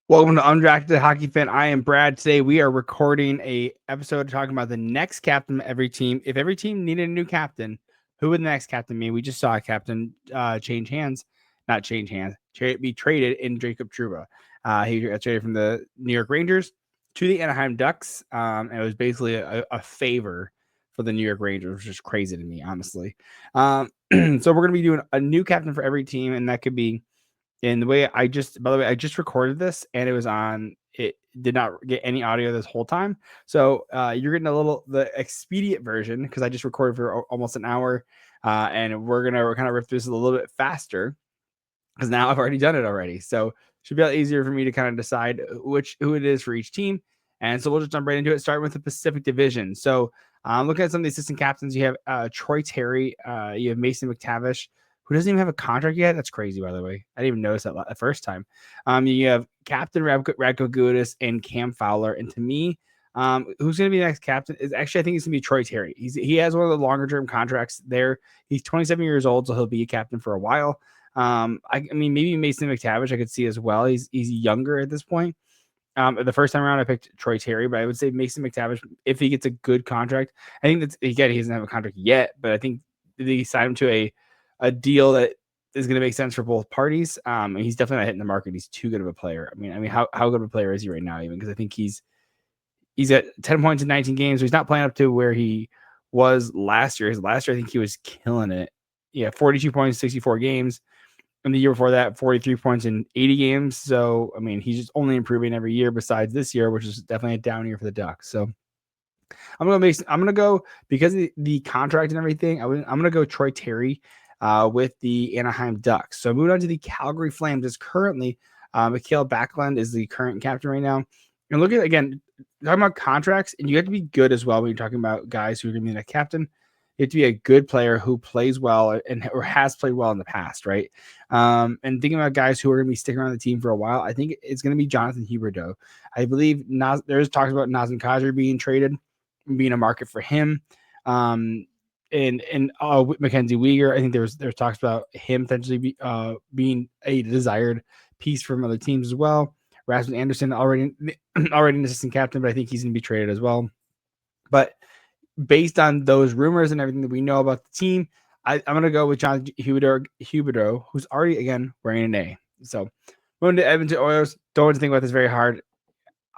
Welcome to Undrafted Hockey Fan. I am Brad. Today we are recording a episode talking about the next captain of every team. If every team needed a new captain, who would the next captain be? We just saw a captain change hands, not change hands, be traded in Jacob Trouba. He got traded from the New York Rangers to the Anaheim Ducks. It was basically a favor for the New York Rangers, which is crazy to me, honestly. So we're going to be doing a new captain for every team, and that could be. And the way I just, by the way, I just recorded this and it did not get any audio this whole time. So you're getting the expedient version because I just recorded for almost an hour. And we're going to kind of rip through this a little bit faster because now I've already done it already. So it should be a lot easier for me to kind of decide who it is for each team. And so we'll just jump right into it, starting with the Pacific Division. So looking at some of the assistant captains, you have Troy Terry, you have Mason McTavish, who doesn't even have a contract yet. That's crazy, by the way. I didn't even notice that the first time. You have Captain Radko Gudas and Cam Fowler. And to me, who's going to be the next captain is actually, I think it's going to be Troy Terry. He has one of the longer term contracts there. He's 27 years old, so he'll be a captain for a while. I mean, maybe Mason McTavish I could see as well. He's younger at this point. The first time around, I picked Troy Terry, but I would say Mason McTavish, if he gets a good contract, I think that's, again, he doesn't have a contract yet, but I think they signed him to a deal that is going to make sense for both parties. And he's definitely not hitting the market. He's too good of a player. I mean, how good of a player is he right now? Even because I think he's at 10 points in 19 games. So he's not playing up to where he was last year. His last year, I think he was killing it. Yeah, 42 points, 64 games. And the year before that, 43 points in 80 games. So, I mean, he's just only improving every year besides this year, which is definitely a down year for the Ducks. So I'm gonna go because of the contract and everything. I'm gonna go Troy Terry with the Anaheim Ducks. So moving on to the Calgary Flames is currently Mikael Backlund is the current captain right now. And look at again talking about contracts, and you have to be good as well when you're talking about guys who are gonna be the captain. You have to be a good player who plays well or has played well in the past, right? And thinking about guys who are going to be sticking around the team for a while, I think it's going to be Jonathan Huberdeau. I believe there's talks about Nazem Kadri being traded, being a market for him. And Mackenzie Weegar, I think there's talks about him potentially being a desired piece from other teams as well. Rasmus Anderson already an assistant captain, but I think he's going to be traded as well. But based on those rumors and everything that we know about the team, I'm going to go with John Huberdeau, who's already, again, wearing an A. So, going to Edmonton Oilers, don't want to think about this very hard.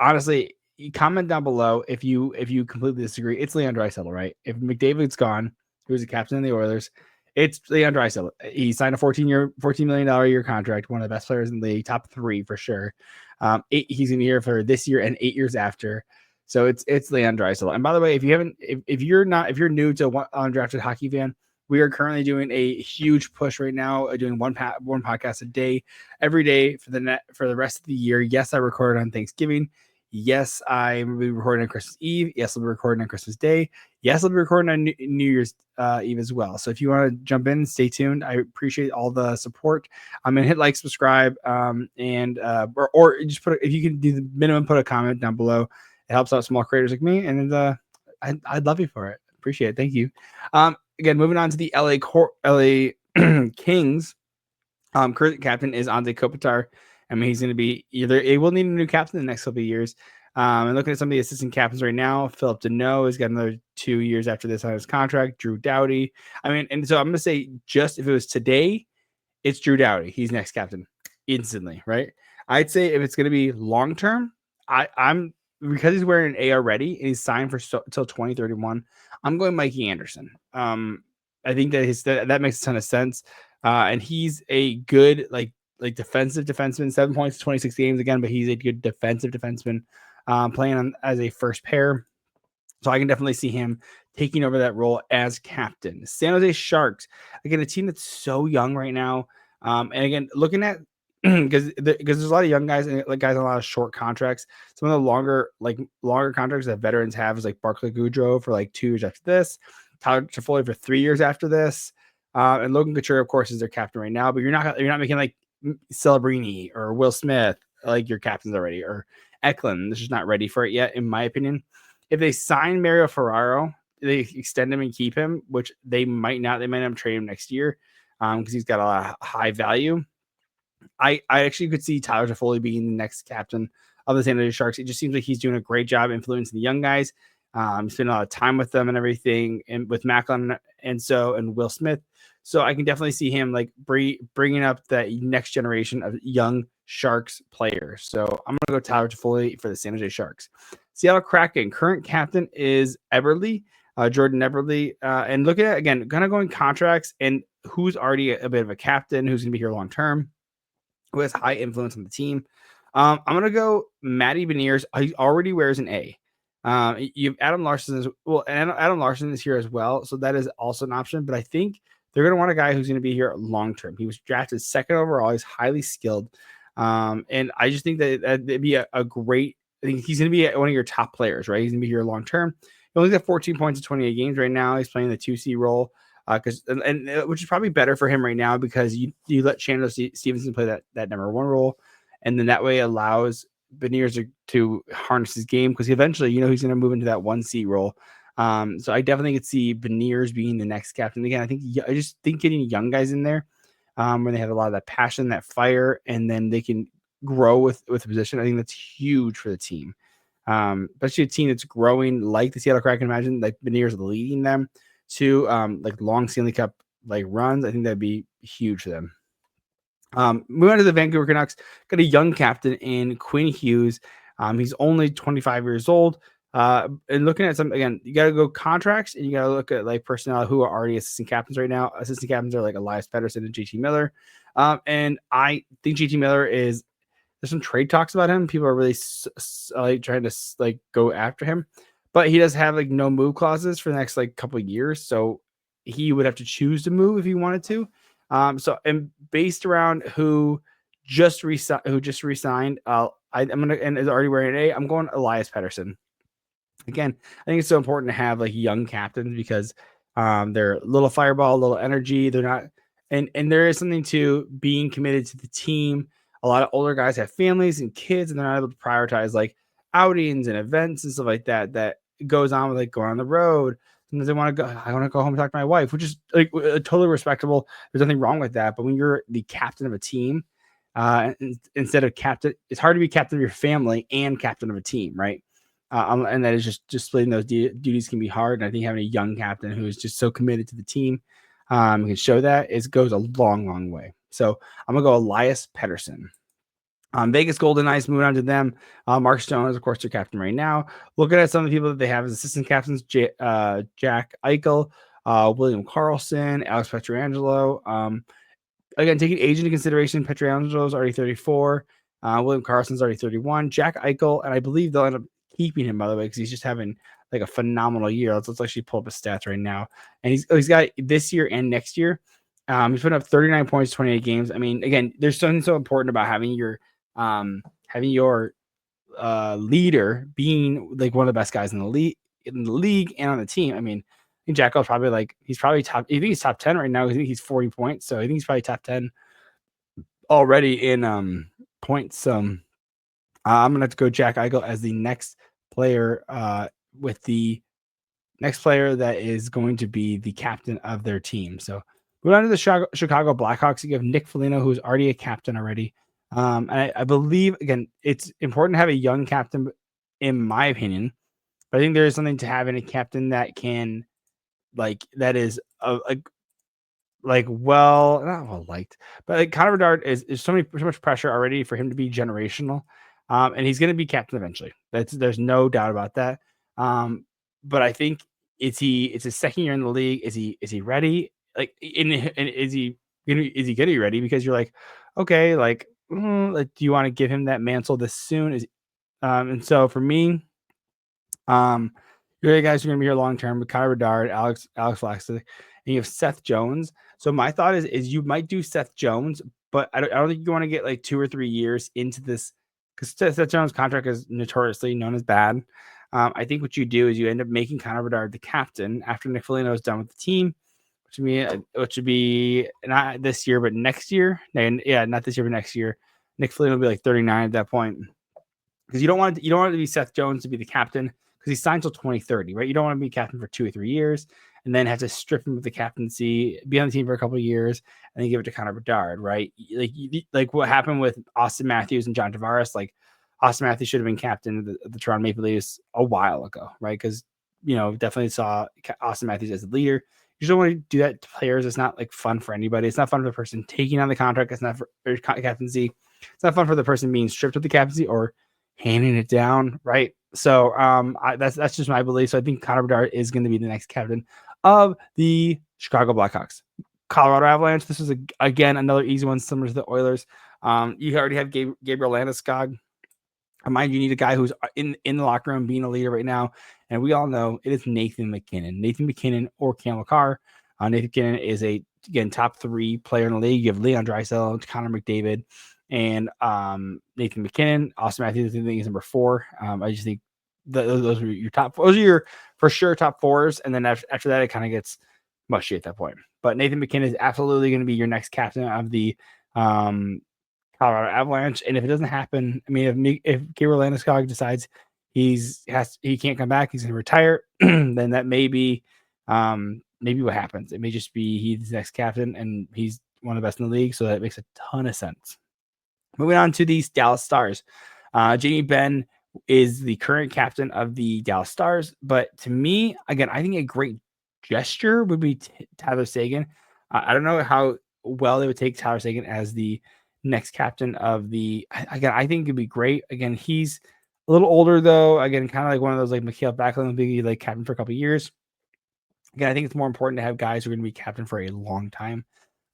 Honestly, comment down below if you completely disagree. It's Leon Draisaitl, right? If McDavid's gone, who's the captain of the Oilers, it's Leon Draisaitl. He signed a $14 million a year contract, one of the best players in the league, top 3 for sure. He's going to be here for this year and 8 years after. So it's Leon Draisaitl. And by the way, if you're new to Undrafted Hockey Fan, we are currently doing a huge push right now, doing one podcast a day, every day for the rest of the year. Yes, I recorded on Thanksgiving. Yes, I will be recording on Christmas Eve. Yes, I'll be recording on Christmas Day. Yes, I'll be recording on New Year's Eve as well. So if you want to jump in, stay tuned. I appreciate all the support. I'm gonna hit like, subscribe, and or just if you can do the minimum, put a comment down below. It helps out small creators like me, and I'd love you for it. Appreciate it. Thank you. Again, moving on to the LA Kings. Current captain is Anze Kopitar. I mean, he's going to be he will need a new captain in the next couple of years. And looking at some of the assistant captains right now, Philip Deneau has got another 2 years after this on his contract. Drew Doughty. I mean, and so I'm going to say just if it was today, it's Drew Doughty. He's next captain instantly, right? I'd say if it's going to be long term, I'm because he's wearing an A already and he's signed for till 2031. I'm going Mikey Anderson. I think that makes a ton of sense. And he's a good defensive defenseman, 7 points, 26 games again, but he's a good defensive defenseman playing as a first pair. So I can definitely see him taking over that role as captain. San Jose Sharks, again, a team that's so young right now. And again, looking at because there's a lot of young guys and guys on a lot of short contracts. Some of the longer contracts that veterans have is like Barclay Goodrow for 2 years after this, Tyler Toffoli for 3 years after this, and Logan Couture, of course, is their captain right now. But you're not making like Celebrini or Will Smith like your captains already, or Eklund. This is not ready for it yet, in my opinion. If they sign Mario Ferraro, they extend him and keep him, which they might not. They might not trade him next year because he's got a lot of high value. I actually could see Tyler Toffoli being the next captain of the San Jose Sharks. It just seems like he's doing a great job influencing the young guys. Spending a lot of time with them and everything, and with Macklin and Will Smith. So I can definitely see him like bringing up the next generation of young Sharks players. So I'm going to go Tyler Toffoli for the San Jose Sharks. Seattle Kraken current captain is Eberle, Jordan Eberle. And looking at, again, kind of going contracts and who's already a bit of a captain, who's going to be here long term, who has high influence on the team. I'm going to go Matty Beniers. He already wears an A. You have Adam Larson and Adam Larson is here as well, so that is also an option. But I think they're going to want a guy who's going to be here long term. He was drafted second overall. He's highly skilled, and I just think that it'd be a great. I think he's going to be one of your top players, right? He's going to be here long term. He only got 14 points in 28 games right now. He's playing the 2C role. Which is probably better for him right now because you let Chandler Stevenson play that number one role, and then that way allows Beniers to harness his game because eventually he's going to move into that 1C role. So I definitely could see Beniers being the next captain again. I just think getting young guys in there when they have a lot of that passion, that fire, and then they can grow with the position. I think that's huge for the team, especially a team that's growing like the Seattle Kraken. Imagine like Beniers leading them to like long Stanley Cup like runs. I think that'd be huge for them. Moving on to the Vancouver Canucks, got a young captain in Quinn Hughes. He's only 25 years old. And looking at some, again, you got to go contracts and you got to look at like personnel who are already assistant captains right now. Assistant captains are like Elias Pettersson and JT Miller. And I think JT Miller there's some trade talks about him. People are really like trying to like go after him. But he does have like no move clauses for the next like couple of years, so he would have to choose to move if he wanted to. So and based around who just resigned, I'm gonna and is already wearing an A. I'm going Elias Pettersson. Again, I think it's so important to have like young captains because they're a little fireball, a little energy. They're not, and there is something to being committed to the team. A lot of older guys have families and kids, and they're not able to prioritize like outings and events and stuff like that. That goes on with like going on the road. Sometimes they want to go. I want to go home and talk to my wife, which is like totally respectable. There's nothing wrong with that. But when you're the captain of a team, instead of captain, it's hard to be captain of your family and captain of a team, right? And that is just splitting those duties can be hard. And I think having a young captain who is just so committed to the team can show that goes a long, long way. So I'm gonna go Elias Pettersson. Vegas Golden Knights, moving on to them. Mark Stone is, of course, their captain right now. Looking at some of the people that they have as assistant captains, Jack Eichel, William Karlsson, Alex Pietrangelo. Again, taking age into consideration, Pietrangelo is already 34. William Karlsson's already 31. Jack Eichel, and I believe they'll end up keeping him, by the way, because he's just having like a phenomenal year. Let's actually pull up his stats right now. And he's got this year and next year. He's putting up 39 points, 28 games. I mean, again, there's something so important about having your leader being like one of the best guys in the league and on the team. I mean, I think Jack Eichel's probably he's probably top. I think he's top 10 right now. I think he's 40 points, so I think he's probably top 10 already in points. So I'm gonna have to go Jack Eichel as the next player with the next player that is going to be the captain of their team. So moving on to the Chicago Blackhawks, you have Nick Foligno, who's already a captain already. And I believe, again, it's important to have a young captain, in my opinion. But I think there is something to having a captain that can, that is not well liked, but like Connor Bedard is so much pressure already for him to be generational. And he's going to be captain eventually. There's no doubt about that. But I think it's his second year in the league. Is he ready? Like, is he going to be ready? Because you're like, okay, do you want to give him that mantle this soon? And so for me, your guys are going to be here long term with Connor Bedard, Alex Flaxseed, and you have Seth Jones. So my thought is you might do Seth Jones, but I don't think you want to get like 2 or 3 years into this because Seth Jones' contract is notoriously known as bad. I think what you do is you end up making Connor Bedard the captain after Nick Foligno is done with the team, which would be not this year, but next year. And yeah, not this year, but next year. Nick Foligno will be like 39 at that point because you don't want it to be Seth Jones to be the captain because he signed till 2030, right? You don't want to be captain for 2 or 3 years. and then have to strip him of the captaincy, be on the team for a couple of years, and then give it to Connor Bedard, right? Like what happened with Austin Matthews and John Tavares. Like Austin Matthews should have been captain of the Toronto Maple Leafs a while ago, right? Because definitely saw Austin Matthews as the leader. You just don't want to do that to players. It's not like fun for anybody. It's not fun for the person taking on the contract. It's not for captaincy. It's not fun for the person being stripped of the captaincy or handing it down, right? So that's just my belief. So I think Connor Bedard is going to be the next captain of the Chicago Blackhawks. Colorado Avalanche. This was again another easy one, similar to the Oilers. You already have Gabriel Landeskog. Mind you, need a guy who's in the locker room being a leader right now. And we all know it is Nathan MacKinnon or Cam Makar. Nathan MacKinnon is again, top 3 player in the league. You have Leon Draisaitl, Connor McDavid, and Nathan MacKinnon. Austin Matthews, I think, is number 4. I just think those are your top 4. Those are your, for sure, top 4s. And then after that, it kind of gets mushy at that point. But Nathan MacKinnon is absolutely going to be your next captain of the Colorado Avalanche. And if it doesn't happen, I mean, if Gabriel Landeskog decides he can't come back, he's going to retire, then that may be maybe what happens. It may just be he's the next captain, and he's one of the best in the league, so that makes a ton of sense. Moving on to these Dallas Stars. Jamie Benn is the current captain of the Dallas Stars, but to me, again, I think a great gesture would be Tyler Seguin. I don't know how well they would take Tyler Seguin as the next captain of the. Again, I think it'd be great. Again, he's a little older though. Again, kind of like one of those like Mikhail Backlund, be like captain for a couple of years. Again, I think it's more important to have guys who are going to be captain for a long time.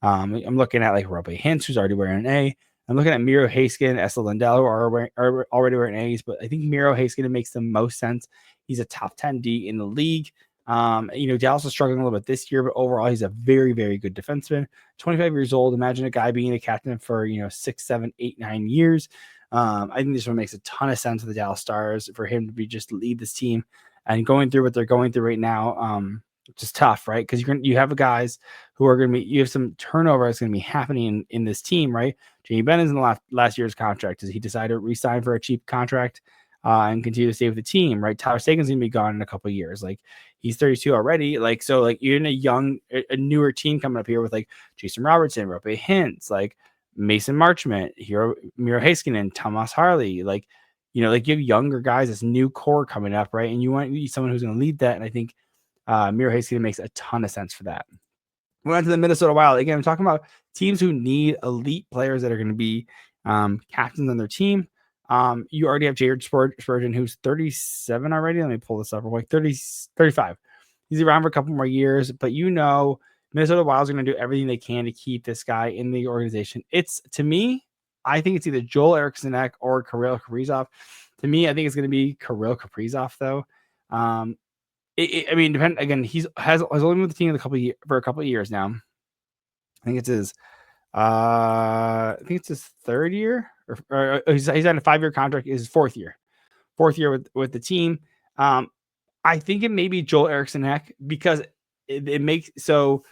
I'm looking at like Roope Hintz, who's already wearing an A. I'm looking at Miro Heiskanen, Esa Lindell, who are already wearing A's, but I think Miro Heiskanen makes the most sense. He's a top 10 D in the league. Dallas is struggling a little bit this year, but overall, he's a very, very good defenseman. 25 years old. Imagine a guy being a captain for 6, 7, 8, 9 years. I think this one makes a ton of sense for the Dallas Stars for him to be just lead this team and going through what they're going through right now. Which is tough, right? Because you have guys who are going to be, you have some turnover that's going to be happening in this team, right? Jamie Benn is in the last year's contract. Does he decide to re-sign for a cheap contract and continue to stay with the team, right? Tyler Seguin's going to be gone in a couple of years. Like, he's 32 already. Like, so like you're in a newer team coming up here with like Jason Robertson, Roope Hintz, like Mason Marchment, Miro Heiskanen, Thomas Harley, like you have younger guys, this new core coming up, right? And you want someone who's going to lead that. And I think Miro Heiskanen makes a ton of sense for that. We went to the Minnesota Wild. Again, I'm talking about teams who need elite players that are going to be captains on their team. You already have Jared Spurgeon, who's 37 already. Let me pull this up real quick. 35. He's around for a couple more years, but Minnesota Wild's are going to do everything they can to keep this guy in the organization. To me, I think it's either Joel Eriksson or Kirill Kaprizov. To me, I think it's going to be Kirill Kaprizov, though. Depend again. Has only been with the team for a couple of years now. I think it's his. I think it's his 3rd year, or he's on a 5-year contract. Is his 4th year, with the team. I think it may be Joel Eriksson because it makes so.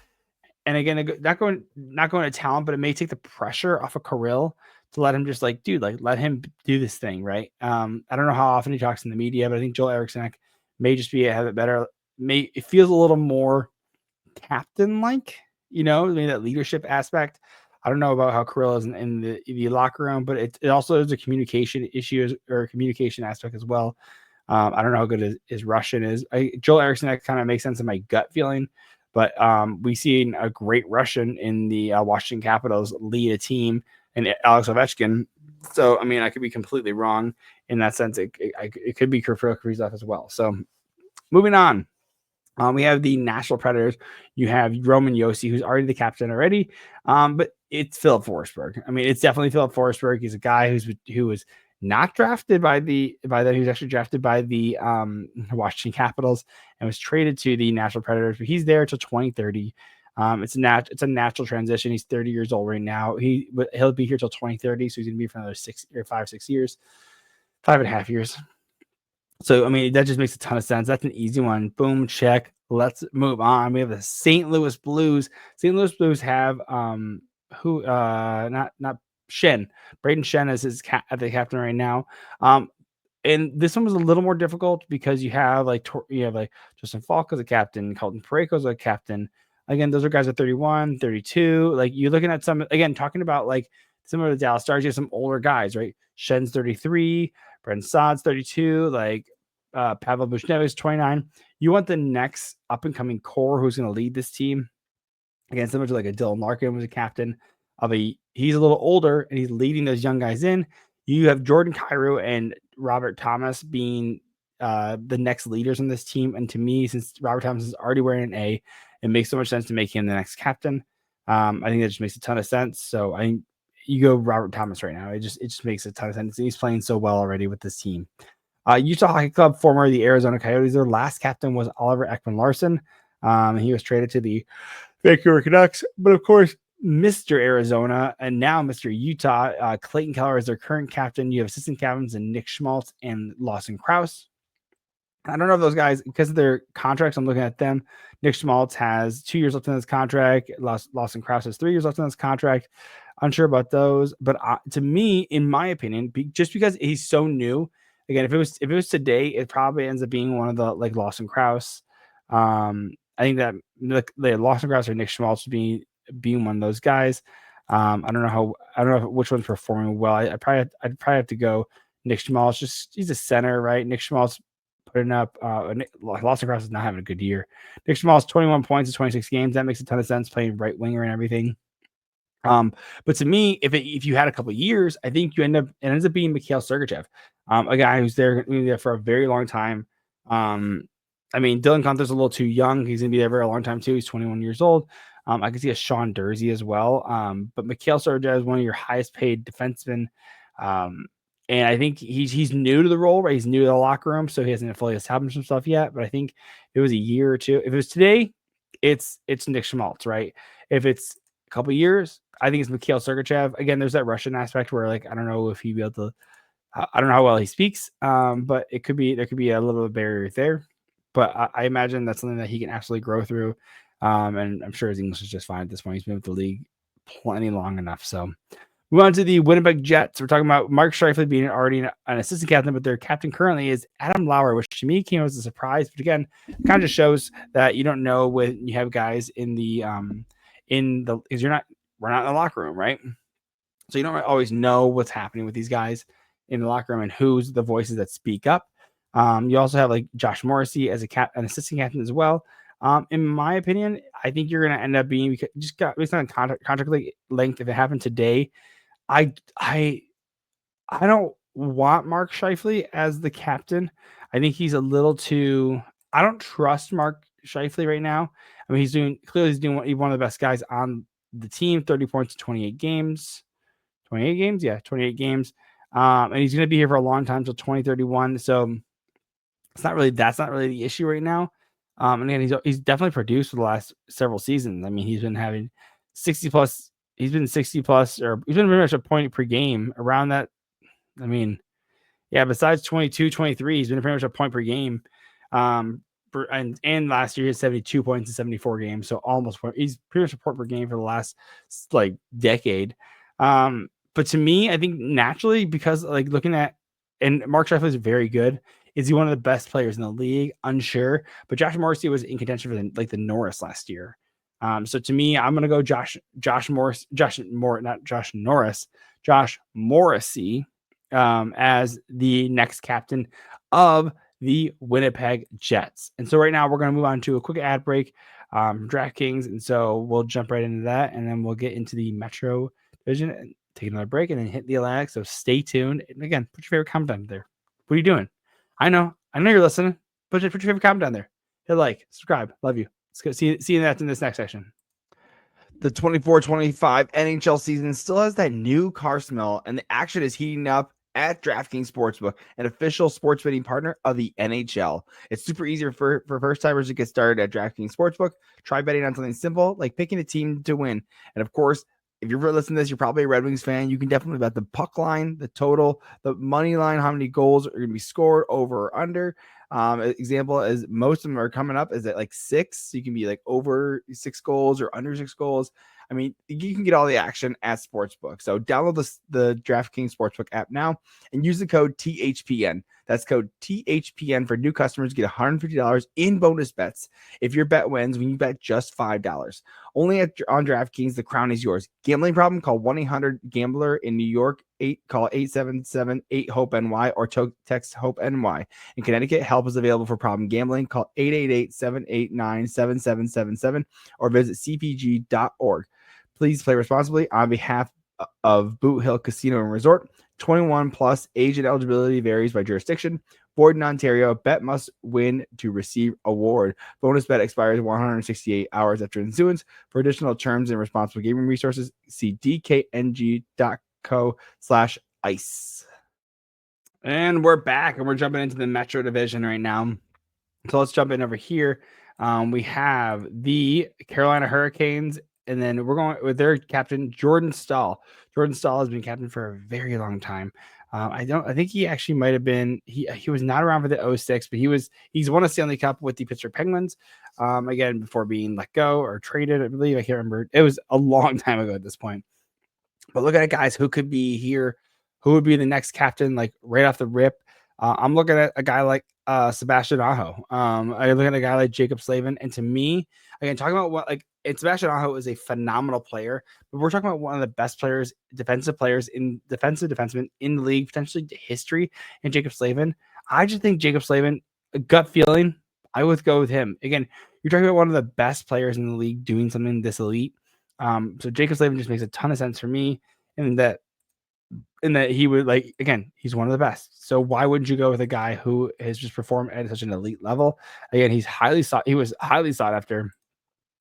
And again, not going to talent, but it may take the pressure off of Kirill to let him just let him do this thing, right? I don't know how often he talks in the media, but I think Joel Eriksson may just have it better. It feels a little more captain-like, maybe that leadership aspect. I don't know about how Kirill is in the locker room, but it also is a communication issue or communication aspect as well. I don't know how good his Russian is. Joel Eriksson kind of makes sense in my gut feeling, but we see a great Russian in the Washington Capitals lead a team, and Alex Ovechkin. So, I could be completely wrong in that sense. It could be Kirill Kaprizov as well. So, moving on. We have the Nashville Predators. You have Roman Josi, who's already the captain already. But it's Philip Forsberg. It's definitely Philip Forsberg. He's a guy who was not drafted by them. He was actually drafted by the Washington Capitals and was traded to the Nashville Predators. But he's there till 2030. It's a natural transition. He's 30 years old right now. He'll be here till 2030, so he's going to be for another 5 years, 5.5 years. So, that just makes a ton of sense. That's an easy one. Boom, check. Let's move on. We have the St. Louis Blues. St. Louis Blues have not Shen. Braden Shen is the captain right now. and this one was a little more difficult because you have like Justin Falk as a captain, Colton Parayko as a captain. Again, those are guys at 31, 32. Like you're looking at some, again, talking about like similar to Dallas Stars, you have some older guys, right? Shen's 33, Brent Saad's 32, like Pavel Buchnevich 29. You want the next up and coming core who's going to lead this team. Again, similar to like a Dylan Larkin was a captain of he's a little older and he's leading those young guys in. You have Jordan Kyrou and Robert Thomas being the next leaders in this team. And to me, since Robert Thomas is already wearing an A, it makes so much sense to make him the next captain. I think that just makes a ton of sense. So you go Robert Thomas right now. It just makes a ton of sense. And he's playing so well already with this team. Utah Hockey Club, former the Arizona Coyotes, their last captain was Oliver Ekman-Larsson. He was traded to the Vancouver Canucks, but of course, Mr. Arizona and now Mr. Utah, Clayton Keller is their current captain. You have assistant captains and Nick Schmaltz and Lawson Krause. I don't know if those guys, because of their contracts, I'm looking at them. Nick Schmaltz has 2 years left on his contract. Lawson Krause has 3 years left on his contract. Unsure about those, but to me, in my opinion, just because he's so new, again, if it was today, it probably ends up being one of the like Lawson Krause. I think that the Lawson Krause or Nick Schmaltz being one of those guys. I don't know which one's performing well. I'd probably have to go Nick Schmaltz. Just he's a center, right? Nick Schmaltz putting up. Lawson Krause is not having a good year. Nick Schmaltz 21 points in 26 games. That makes a ton of sense playing right winger and everything. But to me, if you had a couple of years, I think it ends up being Mikhail Sergachev, a guy who's there for a very long time. I mean, Dylan Gunther's a little too young. He's going to be there for a long time too. He's 21 years old. I can see a Sean Dursey as well. But Mikhail Sergachev is one of your highest paid defensemen. And I think he's new to the role, right? He's new to the locker room, so he hasn't fully established himself yet. But I think if it was a year or two. If it was today, it's Nick Schmaltz, right? If it's a couple of years, I think it's Mikhail Sergachev. Again, there's that Russian aspect where, like, I don't know if he'd be able to. I don't know how well he speaks, but there could be a little bit of barrier there. But I imagine that's something that he can absolutely grow through. And I'm sure his English is just fine at this point. He's been with the league plenty long enough. So move on to the Winnipeg Jets. We're talking about Mark Scheifele being already an assistant captain, but their captain currently is Adam Lauer, which to me came as a surprise. But again, it kind of just shows that you don't know when you have guys because we're not in the locker room, right? So you don't always know what's happening with these guys in the locker room and who's the voices that speak up. You also have like Josh Morrissey as an assistant captain as well. In my opinion, I think you're going to end up being based on contract length. If it happened today, I don't want Mark Scheifele as the captain. I think he's a little too. I don't trust Mark Scheifele right now. I mean, he's doing one of the best guys on the team. 30 points in 28 games. 28 games, yeah, 28 games. And he's going to be here for a long time till 2031. So that's not really the issue right now. And again, he's definitely produced for the last several seasons. I mean, he's been having 60 plus. He's been 60 plus, or he's been pretty much a point per game around that. I mean, yeah, besides 22, 23, he's been pretty much a point per game. And last year he had 72 points in 74 games. So he's pretty much a point per game for the last like decade. But to me, I think naturally, because like looking at, and Mark Scheifele is very good. Is he one of the best players in the league? Unsure. But Josh Morrissey was in contention for the Norris last year. So to me, I'm going to go Josh Morrissey as the next captain of the Winnipeg Jets. And so right now we're going to move on to a quick ad break, DraftKings. And so we'll jump right into that, and then we'll get into the Metro Division and take another break and then hit the Atlantic. So stay tuned. And again, put your favorite comment down there. What are you doing? I know you're listening. Put your favorite comment down there. Hit like, subscribe. Love you. Let's go. See you in this next section. The 24-25 NHL season still has that new car smell, and the action is heating up at DraftKings Sportsbook, an official sports betting partner of the NHL. It's super easy for first-timers to get started at DraftKings Sportsbook. Try betting on something simple, like picking a team to win. And of course, if you're listening to this, you're probably a Red Wings fan. You can definitely bet the puck line, the total, the money line, how many goals are going to be scored over or under. Example is most of them are coming up is at like 6. So you can be like over 6 goals or under 6 goals. I mean, you can get all the action at Sportsbook. So download the DraftKings Sportsbook app now and use the code THPN. That's code THPN for new customers. Get $150 in bonus bets if your bet wins when you bet just $5. Only on DraftKings, the crown is yours. Gambling problem? Call 1-800-GAMBLER. In New York, call 877-8-HOPE-NY or text HOPE-NY. In Connecticut, help is available for problem gambling. Call 888-789-7777 or visit cpg.org. Please play responsibly on behalf of Boot Hill Casino and Resort. 21 plus, age and eligibility varies by jurisdiction. Void in Ontario. Bet must win to receive award. Bonus bet expires 168 hours after issuance. For additional terms and responsible gaming resources, see dkng.co/ice. And we're back, and we're jumping into the Metro Division right now. So let's jump in over here. We have the Carolina Hurricanes, and then we're going with their captain, Jordan Staal. Jordan Staal has been captain for a very long time. I think he actually might have been, he was not around for the 06, but he's won a Stanley Cup with the Pittsburgh Penguins. Again, before being let go or traded, I believe. I can't remember. It was a long time ago at this point. But look at it, guys, who could be here, who would be the next captain, like right off the rip. I'm looking at a guy like Sebastian Aho. I look at a guy like Jacob Slavin, and to me, again, talking about what Sebastian Aho is a phenomenal player, but we're talking about one of the best players, defensive defenseman in the league, potentially history. And Jacob Slavin, I just think Jacob Slavin, a gut feeling, I would go with him. Again, you're talking about one of the best players in the league doing something this elite. So Jacob Slavin just makes a ton of sense for me, and that he would he's one of the best. So why wouldn't you go with a guy who has just performed at such an elite level? Again, he was highly sought after.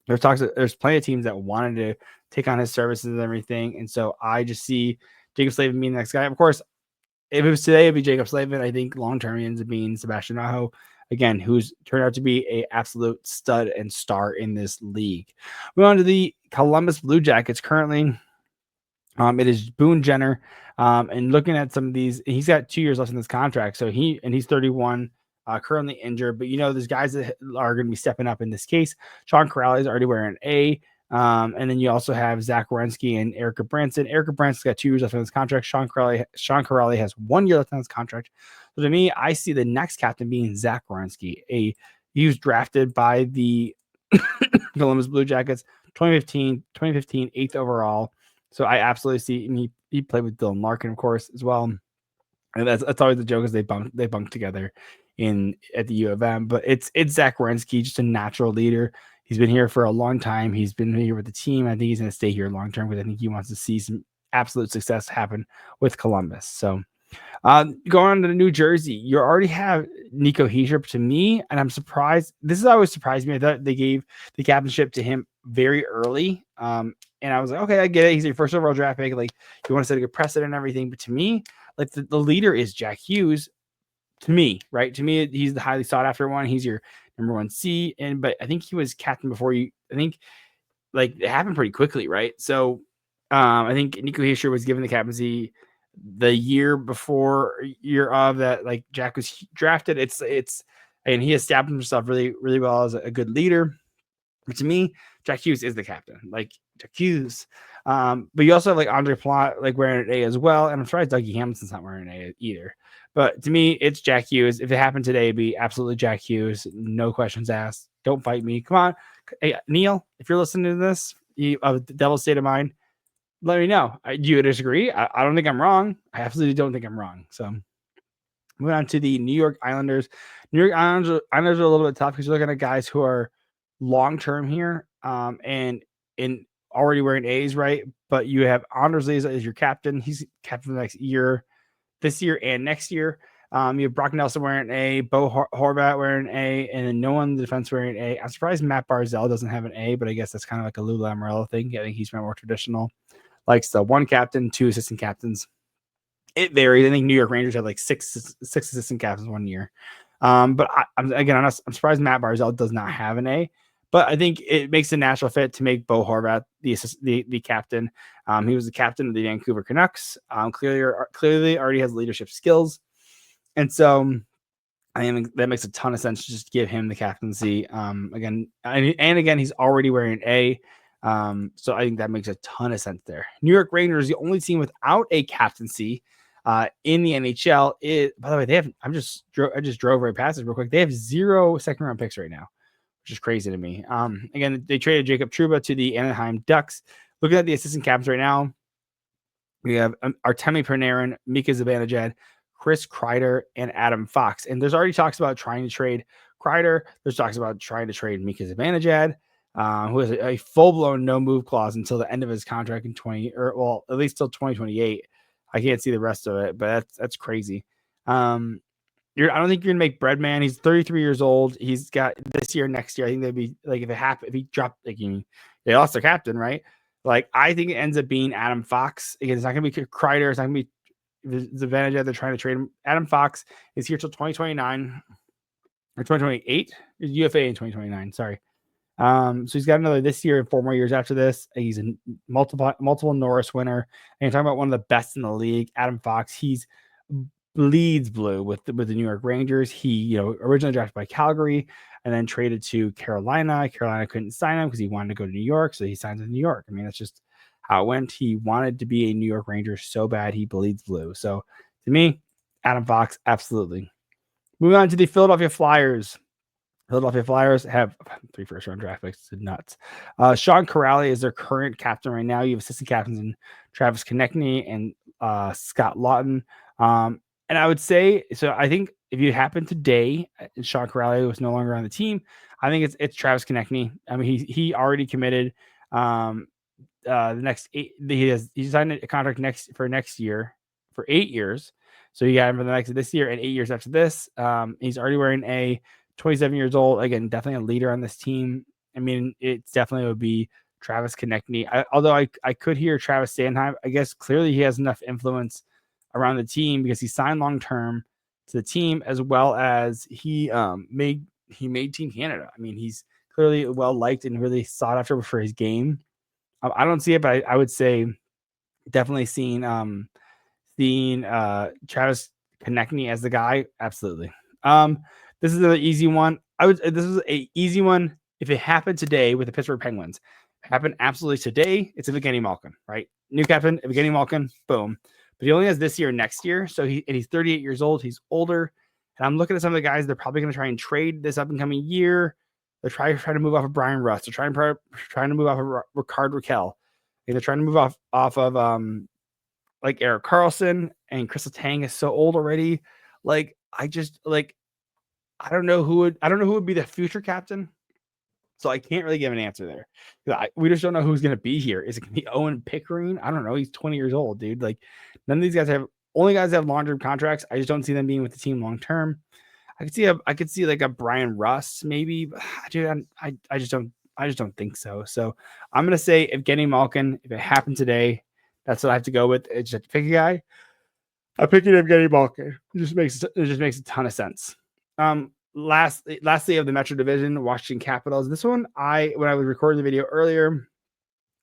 There's plenty of teams that wanted to take on his services and everything. And so I just see Jacob Slavin being the next guy. Of course, if it was today, it'd be Jacob Slavin. I think long-term he ends up being Sebastian Aho, again, who's turned out to be a absolute stud and star in this league. Moving on to the Columbus Blue Jackets currently. It is Boone Jenner. And looking at some of these, he's got 2 years left in this contract. So he's 31, currently injured. But there's guys that are going to be stepping up in this case. Sean Corrales is already wearing A. And then you also have Zach Werenski and Erica Branson. Erica Branson's got 2 years left in this contract. Sean Corrales has 1 year left on his contract. So to me, I see the next captain being Zach Werenski. He was drafted by the Columbus Blue Jackets 2015, 8th overall. So I absolutely see, and he played with Dylan Larkin, of course, as well. And that's always the joke, is they bunked together at the U of M. But it's Zach Werenski, just a natural leader. He's been here for a long time. He's been here with the team. I think he's going to stay here long term, because I think he wants to see some absolute success happen with Columbus. So going on to New Jersey, you already have Nico Hischier. To me, and I'm surprised. This has always surprised me. I thought they gave the captainship to him very early. And I was like, okay, I get it. He's your first overall draft pick. Like, you want to set a good precedent and everything. But to me, like the leader is Jack Hughes. To me, right? To me, he's the highly sought after one. He's your number 1C. But I think he was captain before you. I think it happened pretty quickly, right? So I think Nico Hischier was given the captaincy the year of that. Like, Jack was drafted. And he established himself really, really well as a good leader. But to me, Jack Hughes is the captain. Like, Jack Hughes. But you also have Andre Plot wearing an A as well. And I'm surprised Dougie Hamilton's not wearing an A either. But to me, it's Jack Hughes. If it happened today, it'd be absolutely Jack Hughes. No questions asked. Don't fight me. Come on. Hey, Neil, if you're listening to this, of the Devil's State of Mind, let me know. Do you disagree? I don't think I'm wrong. I absolutely don't think I'm wrong. So moving on to the New York Islanders. New York Islanders are a little bit tough, because you're looking at guys who are long-term here, and already wearing A's, right? But you have Anders Liza as your captain. He's captain the next year, this year and next year. You have Brock Nelson wearing an A, Bo Horvat wearing an A, and then no one in the defense wearing an A. I'm surprised Matt Barzal doesn't have an A, but I guess that's kind of like a Lou Lamoriello thing. I think he's more traditional. Likes the 1 captain, 2 assistant captains. It varies. I think New York Rangers have 6 assistant captains 1 year. But I'm surprised Matt Barzal does not have an A. But I think it makes a natural fit to make Bo Horvat the captain. He was the captain of the Vancouver Canucks. Clearly already has leadership skills. And so that makes a ton of sense to just give him the captaincy. Again, he's already wearing an A. So I think that makes a ton of sense there. New York Rangers, the only team without a captaincy in the NHL. By the way, they have. I just drove right past it real quick. They have 0 second-round picks right now, which is crazy to me. Again, they traded Jacob Trouba to the Anaheim Ducks. Looking at the assistant captains right now, we have Artemi Panarin, Mika Zibanejad, Chris Kreider, and Adam Fox. And there's already talks about trying to trade Kreider. There's talks about trying to trade Mika Zibanejad, who has a full-blown no-move clause until the end of his contract in at least till 2028. I can't see the rest of it, but that's crazy. I don't think you're gonna make Breadman. He's 33 years old. He's got this year, next year. I think they'd be like if he dropped, like they lost their captain, right? Like I think it ends up being Adam Fox. Again, it's not gonna be Kreider. It's not gonna be the advantage they're trying to trade him. Adam Fox is here till 2029 or 2028. UFA in 2029. Sorry. So he's got another this year and 4 more years after this. He's a multiple Norris winner. And you're talking about one of the best in the league, Adam Fox. He's bleeds blue with the New York Rangers. He, originally drafted by Calgary and then traded to Carolina. Carolina couldn't sign him because he wanted to go to New York, so he signs with New York. I mean, that's just how it went. He wanted to be a New York Ranger so bad he bleeds blue. So to me, Adam Fox, absolutely. Moving on to the Philadelphia Flyers. Philadelphia Flyers have 3 first-round draft picks. It's nuts. Sean Corrali is their current captain right now. You have assistant captains in Travis Konechny and Scott Lawton. And I would say, so I think if you happen today, Sean Corrali was no longer on the team. I think it's Travis Konechny. I mean, he already committed the next 8. He signed a contract next year for 8 years. So you got him for the next this year and 8 years after this. He's already wearing a 27 years old. Again, definitely a leader on this team. I mean, it definitely would be Travis Konechny. Although I could hear Travis Sanheim. I guess clearly he has enough influence around the team because he signed long-term to the team, as well as he made Team Canada. I mean, he's clearly well-liked and really sought after for his game. I don't see it, but I would say definitely seeing Travis Konechny as the guy. Absolutely. This is an easy one. This is an easy one. If it happened today with the Pittsburgh Penguins, happened absolutely today, it's Evgeny Malkin, right? New captain, Evgeny Malkin, boom. But he only has this year and next year. So he's 38 years old. He's older. And I'm looking at some of the guys they're probably going to try and trade this up and coming year. They're trying to move off of Brian Rust. They're trying to move off of Rickard Rakell. They're trying to move off of like Erik Karlsson, and Crystal Tang is so old already. Like I don't know who would be the future captain. So I can't really give an answer there. We just don't know who's going to be here. Is it going to be Owen Pickering? I don't know. He's 20 years old, dude. Like none of these guys have long-term contracts. I just don't see them being with the team long-term. I could see like a Brian Rust maybe, but dude, I just don't think so. So I'm going to say Evgeny Malkin, if it happened today, that's what I have to go with. It's just pick a guy. I'm picking Evgeny Malkin. It just makes a ton of sense. Lastly of the Metro Division, Washington Capitals. This one, when I was recording the video earlier,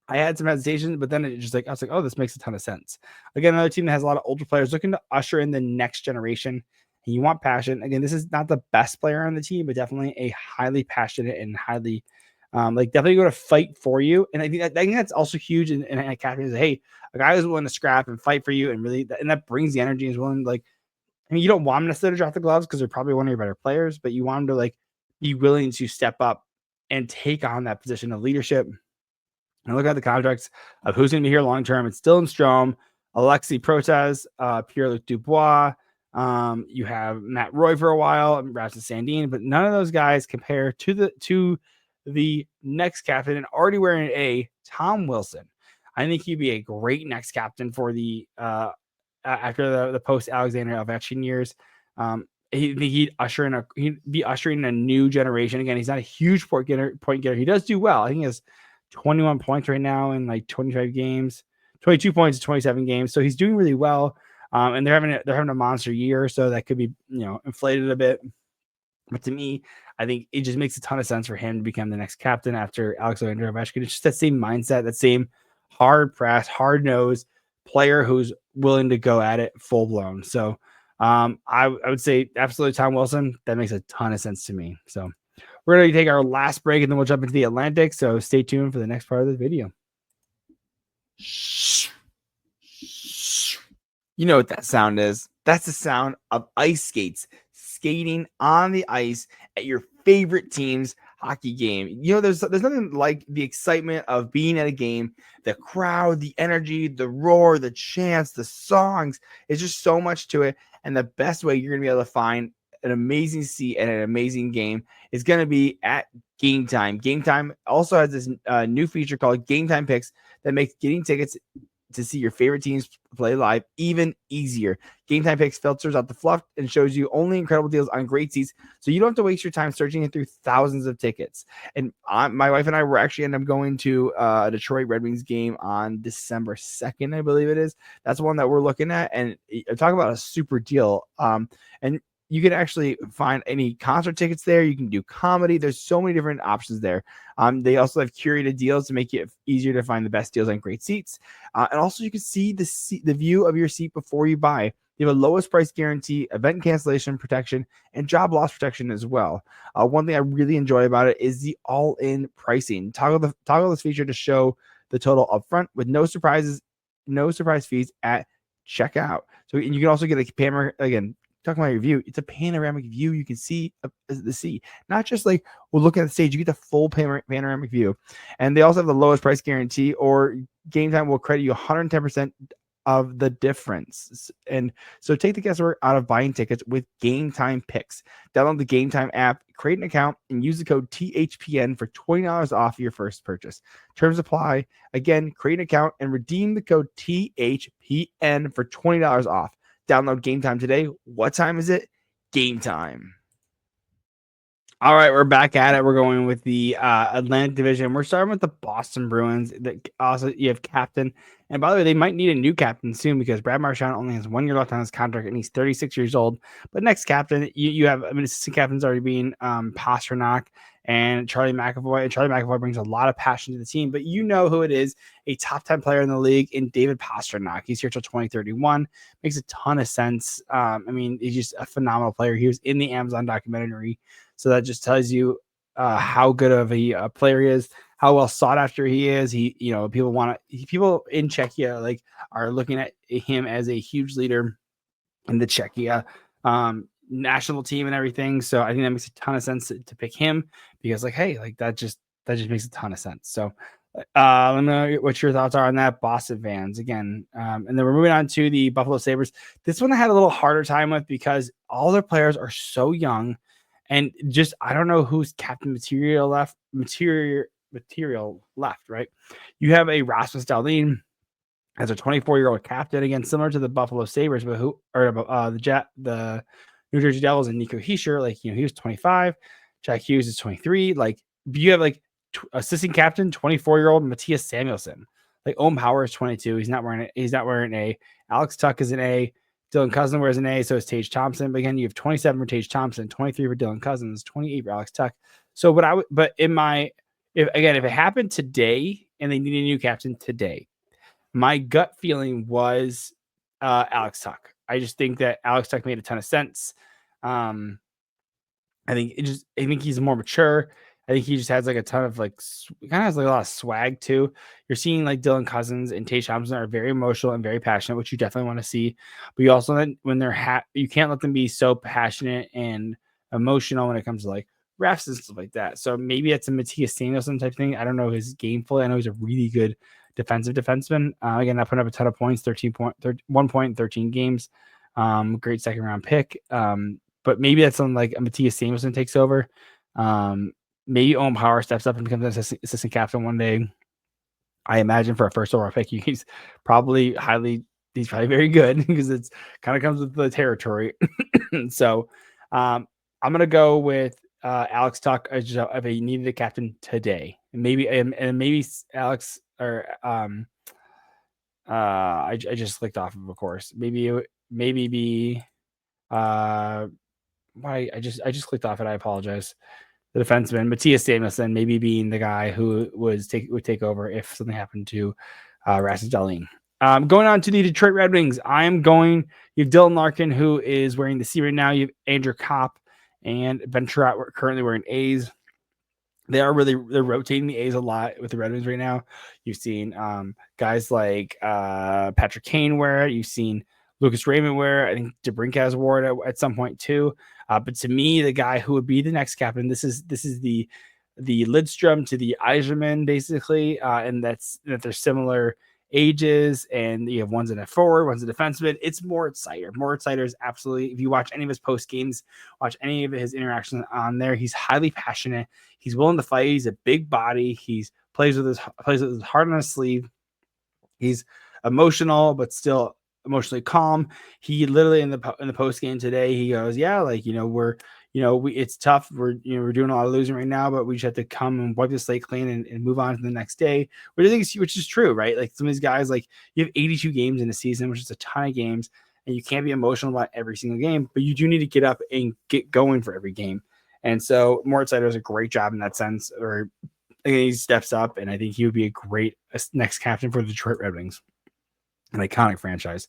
I had some hesitation, but then I was like, oh, this makes a ton of sense. Again, another team that has a lot of older players looking to usher in the next generation. And you want passion. Again, this is not the best player on the team, but definitely a highly passionate and highly, definitely going to fight for you. And I think that's also huge in a captain is, hey, a guy who's willing to scrap and fight for you, and really, and that brings the energy. Is willing you don't want them necessarily to drop the gloves because they're probably one of your better players, but you want them to be willing to step up and take on that position of leadership. And look at the contracts of who's going to be here long term. It's Dylan Strome, Alexis Protez, Pierre-Luc Dubois. You have Matt Roy for a while, Rasmus Sandin, but none of those guys compare to the next captain, and already wearing a Tom Wilson. I think he'd be a great next captain for the after the post Alexander Ovechkin years. He'd be ushering a new generation. Again, he's not a huge point getter. He does do well. I think he has 21 points right now in 25 games, 22 points in 27 games. So he's doing really well. And they're having a monster year, so that could be inflated a bit. But to me, I think it just makes a ton of sense for him to become the next captain after Alexander Ovechkin. It's just that same mindset, that same hard press, hard nose player who's willing to go at it full blown. So I would say absolutely Tom Wilson. That makes a ton of sense to me. So We're going to take our last break, and then we'll jump into the Atlantic. So stay tuned for the next part of the video. You know what that sound is? That's the sound of ice skates skating on the ice at your favorite team's hockey game. You know, there's nothing like the excitement of being at a game, the crowd, the energy, the roar, the chants, the songs. It's just so much to it. And the best way you're going to be able to find an amazing seat and an amazing game is going to be at Game Time. Game Time also has this new feature called Game Time Picks that makes getting tickets to see your favorite teams play live even easier. Game Time Picks filters out the fluff and shows you only incredible deals on great seats, so you don't have to waste your time searching through thousands of tickets. And my wife and I were actually end up going to a Detroit Red Wings game on December 2nd, I believe it is. That's one that we're looking at, and talk about a super deal. And you can actually find any concert tickets there. You can do comedy. There's so many different options there. They also have curated deals to make it easier to find the best deals on great seats. And also you can see the view of your seat before you buy. You have a lowest price guarantee, event cancellation protection, and job loss protection as well. One thing I really enjoy about it is the all-in pricing. Toggle this feature to show the total upfront with no surprise fees at checkout. So you can also get a panoramic, again, talking about your view, it's a panoramic view. You can see the sea, not just like we're looking at the stage. You get the full panoramic view. And they also have the lowest price guarantee, or Game Time will credit you 110% of the difference. And so take the guesswork out of buying tickets with Game Time Picks. Download the Game Time app, create an account, and use the code THPN for $20 off your first purchase. Terms apply. Again, create an account and redeem the code THPN for $20 off. Download Game Time today. What time is it? Game time. All right, we're back at it. We're going with the Atlantic Division. We're starting with the Boston Bruins. Also, you have captain. And by the way, they might need a new captain soon because Brad Marchand only has 1 year left on his contract and he's 36 years old. But next captain, you have, assistant captains already being Pastrnak and Charlie McAvoy. And Charlie McAvoy brings a lot of passion to the team. But you know who it is, a top 10 player in the league in David Pastrnak. He's here till 2031. Makes a ton of sense. He's just a phenomenal player. He was in the Amazon documentary. So that just tells you how good of a player he is, how well sought after he is. People in Czechia are looking at him as a huge leader in the Czechia national team and everything. So I think that makes a ton of sense to pick him because that just makes a ton of sense. So let me know what your thoughts are on that. Boston fans again. And then we're moving on to the Buffalo Sabres. This one I had a little harder time with because all their players are so young. And just, I don't know who's captain material left, right? You have a Rasmus Dahlin as a 24-year-old captain, again, similar to the Buffalo Sabres, but the New Jersey Devils and Nico Hischier, he was 25. Jack Hughes is 23. You have assistant captain, 24-year-old Matthias Samuelsson. Owen Power is 22. He's not wearing an A. Alex Tuch is an A. Dylan Cousins wears an A, so is Tage Thompson. But again, you have 27 for Tage Thompson, 23 for Dylan Cousins, 28 for Alex Tuch. So if it happened today and they need a new captain today, my gut feeling was Alex Tuch. I just think that Alex Tuch made a ton of sense. I think he's more mature. I think he just has a ton of has a lot of swag too. You're seeing Dylan Cousins and Tage Thompson are very emotional and very passionate, which you definitely want to see. But you also, when they're you can't let them be so passionate and emotional when it comes to refs and stuff like that. So maybe it's a Matthias Samuelsson type thing. I don't know his game fully. I know he's a really good defensive defenseman. Again, not putting up a ton of points, 1 point in 13 games. Great second round pick. But maybe that's something a Matthias Samuelsson takes over. Maybe Owen Power steps up and becomes an assistant captain one day. I imagine for a first overall pick, he's probably very good because it's kind of comes with the territory. So I'm going to go with Alex Tuch if he needed a captain today. And maybe Alex or I just clicked off of course. Maybe be why I just clicked off it. I apologize. The defenseman Matthias Samuelsson maybe being the guy who would take over if something happened to Rasmus Dahlin. Going on to the Detroit Red Wings, you have Dylan Larkin, who is wearing the C right now. You have Andrew Kopp and Ben Trott currently wearing A's. they're rotating the A's a lot with the Red Wings right now. You've seen guys like Patrick Kane wear it. You've seen Lucas Raymond wear it. I think DeBrincat has worn it at some point too. But to me, the guy who would be the next captain, this is the Lidstrom to the Yzerman basically, and that they're similar ages, and you have one's in a forward, one's a defenseman. It's Moritz Seider. Moritz Seider is absolutely, if you watch any of his post games, watch any of his interactions on there, he's highly passionate. He's willing to fight. He's a big body. He's plays with his heart on his sleeve. He's emotional, but still emotionally calm. He literally in the post game today, he goes, "Yeah, like it's tough. We're doing a lot of losing right now, but we just have to come and wipe the slate clean and move on to the next day." Which is true, right? Like some of these guys, like you have 82 games in a season, which is a ton of games, and you can't be emotional about every single game, but you do need to get up and get going for every game. And so Moritz Seider does a great job in that sense, or he steps up, and I think he would be a great next captain for the Detroit Red Wings, an iconic franchise.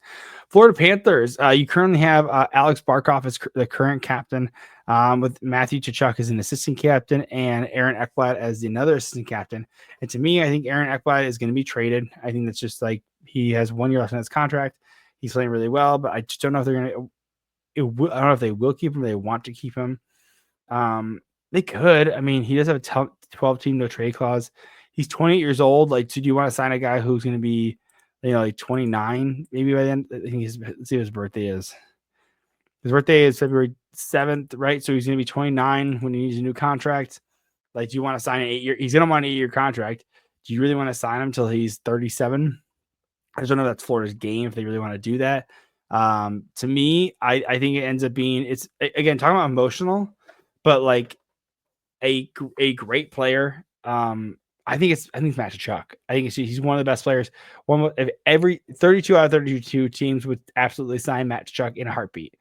Florida Panthers, you currently have Alex Barkov as the current captain, with Matthew Tkachuk as an assistant captain and Aaron Ekblad as another assistant captain. And to me, I think Aaron Ekblad is going to be traded. I think that's just like he has 1 year left on his contract. He's playing really well, but I just don't know if they're going to. I don't know if they will keep him. Or they want to keep him. They could. I mean, he does have a 12-team no trade clause. He's 28 years old. Like, so do you want to sign a guy who's going to be, like 29 maybe by then? I think let's see what his birthday is. His birthday is February 7th, right? So he's going to be 29 when he needs a new contract. Like, do you want to sign an 8-year? He's going to want an 8-year contract. Do you really want to sign him till he's 37? I just don't know if that's Florida's game if they really want to do that. To me, I think it ends up being, it's again talking about emotional, but like a great player. I think it's Matt Tkachuk. I think he's one of the best players. One of every 32 out of 32 teams would absolutely sign Matt Tkachuk in a heartbeat.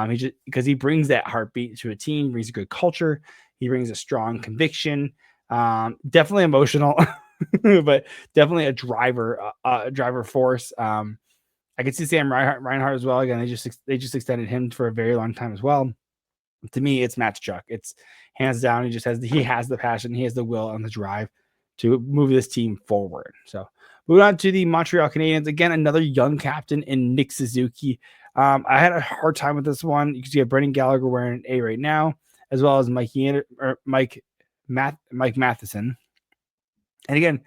He just because he brings that heartbeat to a team, brings a good culture. He brings a strong conviction. Definitely emotional, but definitely a driver force. I could see Sam Reinhart as well. Again, they just extended him for a very long time as well. To me, it's Matt Tkachuk. It's hands down. He has the passion. He has the will and the drive to move this team forward. So moving on to the Montreal Canadiens. Again, another young captain in Nick Suzuki. I had a hard time with this one because you have Brendan Gallagher wearing an A right now, as well as Mike Matheson. And again,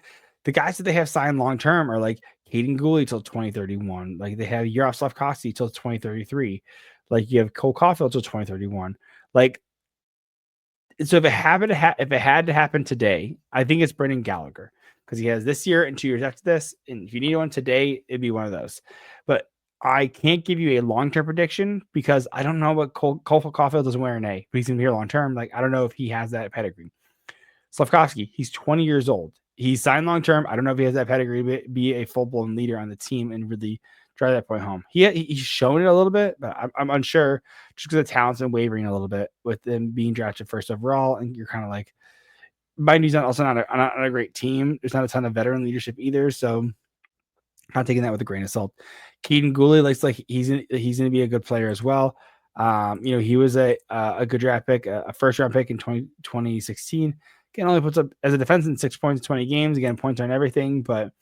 the guys that they have signed long term are like Caden Gooley till 2031. Like they have Yaroslav Kosti till 2033. Like you have Cole Caulfield till 2031. Like, so if it had to happen today, I think it's Brendan Gallagher because he has this year and 2 years after this. And if you need one today, it'd be one of those. But I can't give you a long-term prediction because I don't know what Cole Caulfield doesn't wear an A, but he's going to be here long-term. Like, I don't know if he has that pedigree. Slavkovsky, he's 20 years old. He's signed long-term. I don't know if he has that pedigree to be a full-blown leader on the team and really drive that point home. He's shown it a little bit, but I'm unsure just because the talent's been wavering a little bit with him being drafted first overall. And you're kind of like, mind you, he's also not a great team. There's not a ton of veteran leadership either. So I'm taking that with a grain of salt. Caden Gooley looks like he's going to be a good player as well. He was a good draft pick, a first round pick in 2016. Again, only puts up as a defenseman 6 points in 20 games. Again, points aren't everything, but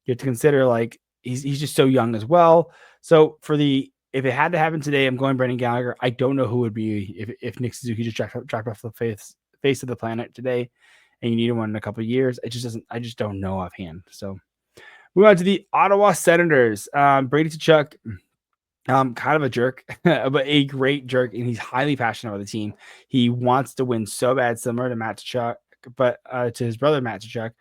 you have to consider like he's just so young as well. So if it had to happen today, I'm going Brendan Gallagher. I don't know who would be if Nick Suzuki just dropped off the face of the planet today, and you need one in a couple of years. It just doesn't. I just don't know offhand. So move on to the Ottawa Senators. Brady Tkachuk, kind of a jerk, but a great jerk, and he's highly passionate about the team. He wants to win so bad, similar to Matt Tkachuk, but to his brother Matt Tkachuk.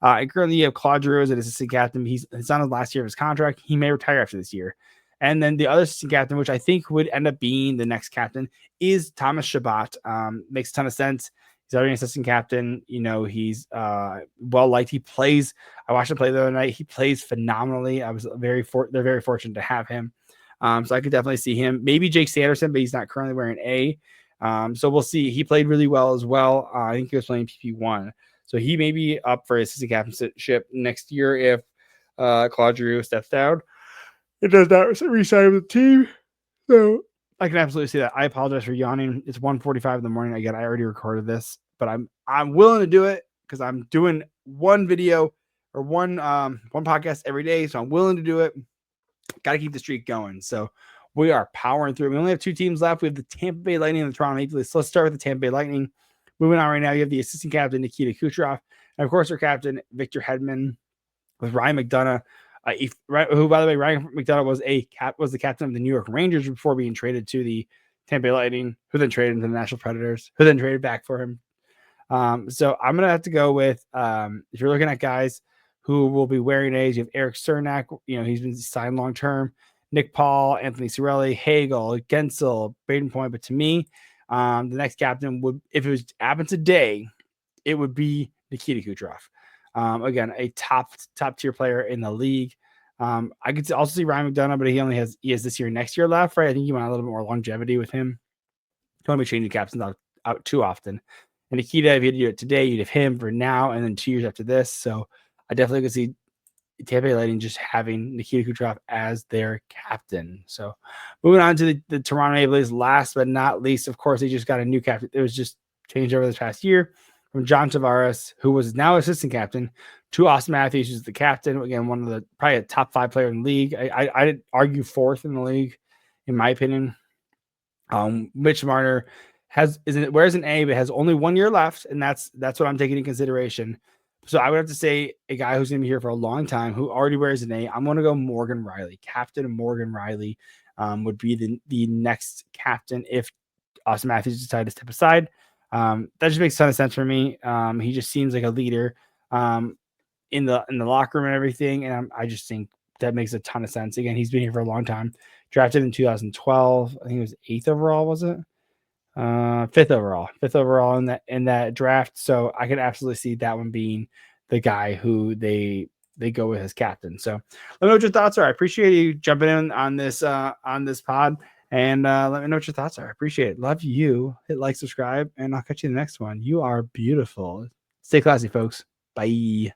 And currently you have Claude Giroux as an assistant captain. It's on his last year of his contract. He may retire after this year. And then the other assistant captain, which I think would end up being the next captain, is Thomas Chabot. Makes a ton of sense. He's already an assistant captain. He's well liked. He plays. I watched him play the other night. He plays phenomenally. They're very fortunate to have him. So I could definitely see him. Maybe Jake Sanderson, but he's not currently wearing A. So we'll see. He played really well as well. I think he was playing PP1. So he may be up for assistant captainship next year if Claude Giroux steps down. It does not re-sign with the team. So I can absolutely see that. I apologize for yawning. It's 1:45 in the morning. Again, I already recorded this, but I'm willing to do it because I'm doing one video or one podcast every day, so I'm willing to do it. Got to keep the streak going. So we are powering through. We only have 2 teams left. We have the Tampa Bay Lightning and the Toronto Maple Leafs. So let's start with the Tampa Bay Lightning. Moving on right now, you have the assistant captain Nikita Kucherov, and of course our captain Victor Hedman with Ryan McDonough. Who, by the way, Ryan McDonough was the captain of the New York Rangers before being traded to the Tampa Bay Lightning, who then traded him to the Nashville Predators, who then traded back for him. So I'm gonna have to go with if you're looking at guys who will be wearing A's, you have Eric Cernak, he's been signed long term, Nick Paul, Anthony Cirelli, Hagel, Gensel, Braden Point. But to me, the next captain would, if it was happened today, it would be Nikita Kucherov. Again, a top tier player in the league. I could also see Ryan McDonough, but he has this year, next year left, right? I think you want a little bit more longevity with him. Don't want to be changing captains out too often. And Nikita, if you had to do it today, you'd have him for now and then 2 years after this. So I definitely could see Tampa Bay Lightning just having Nikita Kucherov as their captain. So moving on to the Toronto Maple Leafs, last but not least, of course, they just got a new captain. It was just changed over this past year from John Tavares, who was now assistant captain, to Austin Matthews, who's the captain. Again, one of the probably a top 5 player in the league. I'd argue 4th in the league, in my opinion. Mitch Marner wears an A, but has only 1 year left, and that's what I'm taking in consideration. So I would have to say a guy who's going to be here for a long time, who already wears an A. I'm going to go Morgan Riley. Captain Morgan Riley would be the next captain if Austin Matthews decided to step aside. That just makes a ton of sense for me. He just seems like a leader in the locker room and everything, and I just think that makes a ton of sense. Again, he's been here for a long time. Drafted in 2012. I think it was 8th overall, was it? 5th overall in that draft. So I could absolutely see that one being the guy who they go with as captain. So let me know what your thoughts are. I appreciate you jumping in on this pod, and let me know what your thoughts are. I appreciate it. Love you. Hit like, subscribe, and I'll catch you in the next one. You are beautiful. Stay classy, folks. Bye.